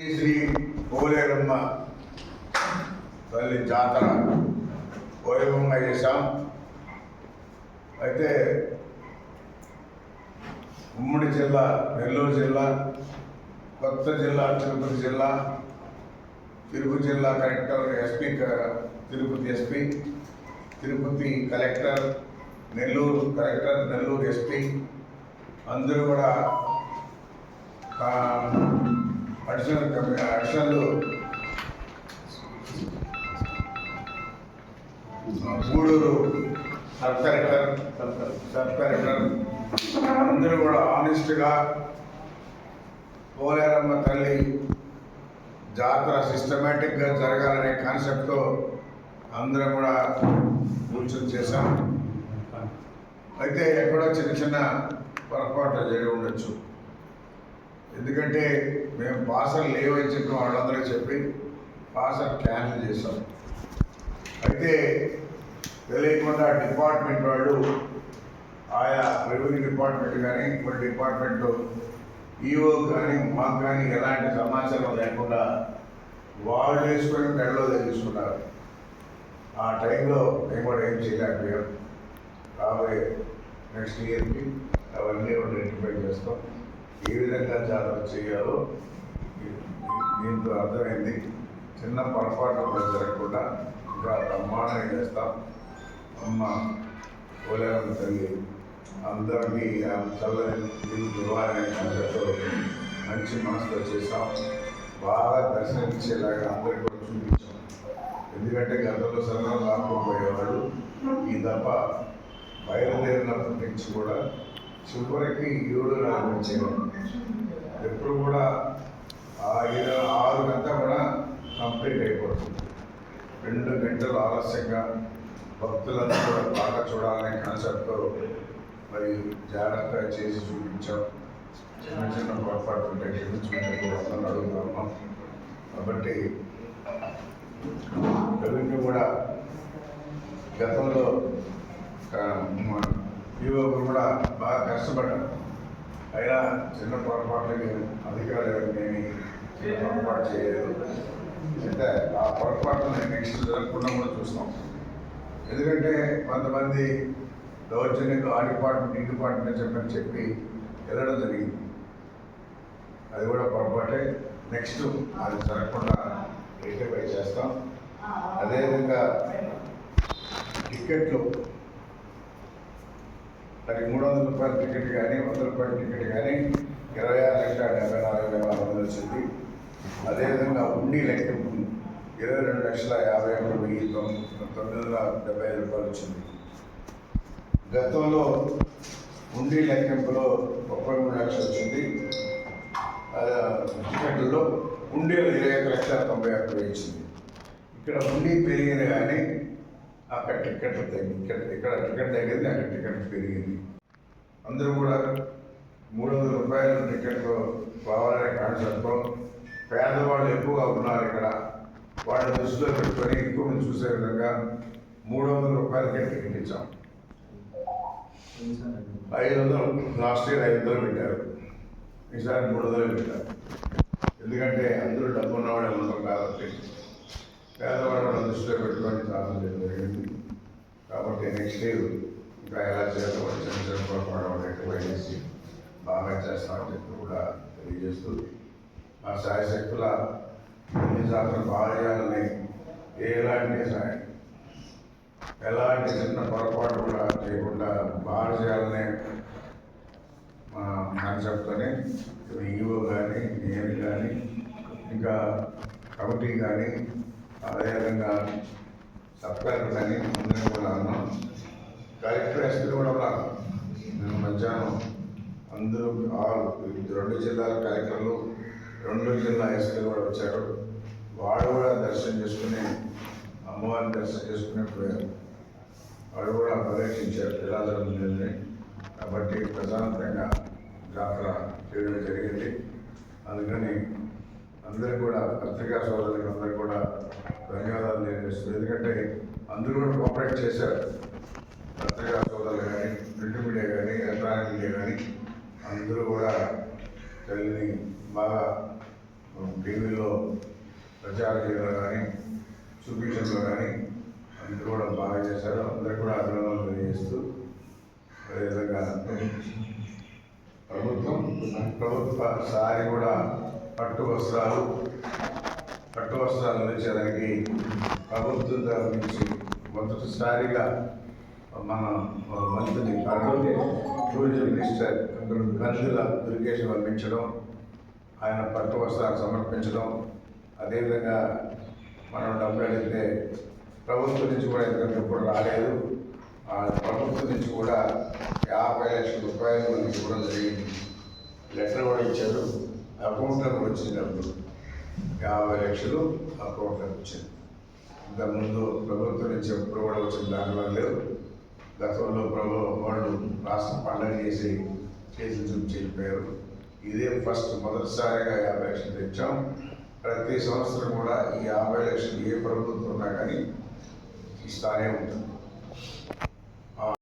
శ్రీ పోలేరమ్మ తల్లి జాతర వైభవంగా చేశాం. అయితే ఉమ్మడి జిల్లా నెల్లూరు జిల్లా, కొత్త జిల్లా తిరుపతి జిల్లా, తిరుపతి జిల్లా collector SP, Tirupati SP, Tirupati collector, Nellore collector, Nellore SP అందరూ కూడా అడిషనల్ గూడూరు సబ్ కలెక్టర్ అందరూ కూడా ఆనెస్ట్గా పోలేరమ్మ తల్లి జాతర సిస్టమేటిక్గా జరగాలనే కాన్సెప్ట్తో అందరం కూడా కూర్చొని చేశాం. అయితే ఎక్కడో చిన్న చిన్న పొరపాట్లు జరిగి ఉండొచ్చు. ఎందుకంటే మేము పాసలు లేవని చెప్పి వాళ్ళందరూ చెప్పి పాసలు క్యాన్సిల్ చేశాం. అయితే తెలియకుండా డిపార్ట్మెంట్ వాళ్ళు, ఆయా రెవెన్యూ డిపార్ట్మెంట్ కానీ కొన్ని డిపార్ట్మెంట్ ఈఓ కానీ మాకు కానీ ఎలాంటి సమాచారం లేకుండా వాళ్ళు వేసుకొని మెడలో తీసుకున్నారు. ఆ టైంలో మేము కూడా ఏం చేయలేకపోయాం. రాబోయే నెక్స్ట్ ఇయర్కి అవన్నీ రెక్టిఫై చేస్తాం. ఏ విధంగా జాతర చేయాలో దీంతో అర్థమైంది. చిన్న పొరపాటు కూడా జరగకుండా ఇంకా బ్రహ్మాండంగా చేస్తాం. అమ్మ పోలేరమ్మ తల్లి అందరికీ చల్లని ఇవ్వాలనే కాన్సెప్ట్తో మంచి మనసుతో చేస్తాం. బాగా దర్శనమిచ్చేలాగా అందరికీ కూడా చూపించాం. ఎందుకంటే గతంలో సరళం రాకపోయేవాళ్ళు ఈ దఫ బయలుదేరినప్పటి నుంచి కూడా చివరికి 7-4 వచ్చేవాడు. ఎప్పుడు కూడా ఆ 6 గంట కూడా కంప్లీట్ అయిపోతుంది. 2 గంటలు ఆలస్యంగా భక్తులందరూ కూడా బాగా చూడాలనే కాన్సెప్ట్తో మరి జాగ్రత్తగా చేసి చూపించాం. చిన్న చిన్న పొరపాటు ఉంటే క్షమించుకుంటూ వస్తాను అడుగుతున్నాం. కాబట్టి రెవెన్యూ కూడా గతంలో ఈవోకు కూడా బాగా కష్టపడ్డాను. అయినా చిన్న పొరపాట్లకి అధికారులు నేను పొరపాటు చేయలేదు. అయితే ఆ పొరపాటుని నెక్స్ట్ జరగకుండా కూడా చూస్తాం. ఎందుకంటే కొంతమంది దౌర్జన్యంగా ఆ డిపార్ట్మెంట్ ఈ డిపార్ట్మెంట్ చెప్పి వెళ్ళడం జరిగింది. అది కూడా పొరపాటే. నెక్స్ట్ అది జరగకుండా రెక్టిఫై చేస్తాం. అదేవిధంగా టికెట్లు అది 300 రూపాయల టికెట్ కానీ 100 రూపాయల టికెట్ కానీ 26,74,400 వచ్చింది. అదేవిధంగా ఉండి లెక్కింపు 22,51,975 రూపాయలు వచ్చింది. గతంలో ఉండి లెక్కింపులో 33 లక్షలు వచ్చింది. టికెట్లలో ఉండీలో 21,90,000 వచ్చింది. ఇక్కడ ఉండి పెరిగింది కానీ అక్కడ టికెట్లు తగ్గింది. ఇక్కడ టికెట్ తగ్గింది, అక్కడ టికెట్ పెరిగింది. అందరూ కూడా 300 రూపాయల టికెట్లు కావాలనే కాన్సెప్ట్తో పేదవాళ్ళు ఎక్కువగా ఉన్నారు. ఇక్కడ వాళ్ళ దృష్టిలో పెట్టుకొని ఎక్కువ చూసే విధంగా 300 రూపాయలకే టికెట్ ఇచ్చాం. 500 లాస్ట్ ఇయర్ 500 పెట్టారు. ఈసారి 300 పెట్టారు. ఎందుకంటే అందరూ డబ్బు ఉన్నవాళ్ళు ఉంటారు కాబట్టి పేదవాళ్ళ దృష్టిలో పెట్టుకొని సాధన చేయడం జరిగింది. కాబట్టి నెక్స్ట్ ఇయర్ ఇంకా ఎలా చేయాలో చిన్న చిన్న పొరపాటు ఎక్కువ చేసి బాగా చేస్తామని చెప్పి కూడా తెలియజేస్తూ మా శాయశక్తుల అన్ని జాతరలు బాగా చేయాలని ఎలాంటి చిన్న పొరపాటు కూడా చేయకుండా బాగా చేయాలనే మా కాన్సెప్ట్తోనే ఈవో కానీ నేను కానీ ఇంకా కమిటీ కానీ అదేవిధంగా సబ్ కలెక్టర్ కానీ అందరూ కూడా అన్నాం. కలెక్టర్ ఎస్పీ కూడా ఉన్నాను. నేను మధ్యాహ్నం అందరూ 2 జిల్లాల కలెక్టర్లు 2 జిల్లా ఎస్పీలు కూడా వచ్చారు. వాడు కూడా దర్శనం చేసుకుని అమ్మవారిని దర్శనం చేసుకుని పోయారు. వాడు కూడా పర్యటించారు ఎలా జరుగుతుంది. కాబట్టి ప్రశాంతంగా జాతర చేయడం జరిగింది. అందుకని అందరూ కూడా పత్రికా సోదరులకు అందరూ కూడా ధన్యవాదాలు తెలియజేస్తుంది. ఎందుకంటే అందరూ కూడా కోఆపరేట్ చేశారు. పత్రికా సోదరులు కానీ, ప్రింట్ మీడియా కానీ, ఎలక్ట్రానిక్ మీడియా కానీ అందరూ కూడా తల్లిని బాగా టీవీలో ప్రచారం చేయడం కానీ చూపించడంలో కానీ అందరూ కూడా బాగా చేశారు. అందరూ కూడా అభినందనలు తెలియజేస్తూ అదేవిధంగా ప్రభుత్వ సారి కూడా పట్టు వస్త్రాలు అందించేదానికి ప్రభుత్వం నుంచి మొదటిసారిగా మన మంత్రి టూరిజం మినిస్టర్ కందుల దుర్గేష్ పంపించడం, ఆయన పట్టు వస్త్రాలు సమర్పించడం, అదేవిధంగా మనం డబ్బులు అడిగితే ప్రభుత్వం నుంచి కూడా ఇంతకు ఎప్పుడు రాలేదు. ఆ ప్రభుత్వం నుంచి కూడా 50 లక్షల రూపాయలు మనకి ఇవ్వడం జరిగింది. లెటర్ కూడా ఇచ్చారు. అకౌంట్లోకి వచ్చింది అప్పుడు 50 లక్షలు అకౌంట్లోకి వచ్చింది. ఇంతకుముందు ప్రభుత్వం నుంచి ఎప్పుడు కూడా వచ్చిన దానివల్ల లేవు. గతంలో వాళ్ళు రాష్ట్రం పండుగ చేసి చేతులు చూపించి వెళ్ళిపోయారు. ఇదే మొదటిసారిగా 50 లక్షలు తెచ్చాం. ప్రతి సంవత్సరం కూడా ఈ 50 లక్షలు ఏ ప్రభుత్వం ఉన్నా కానీ ఇస్తానే ఉంటుంది.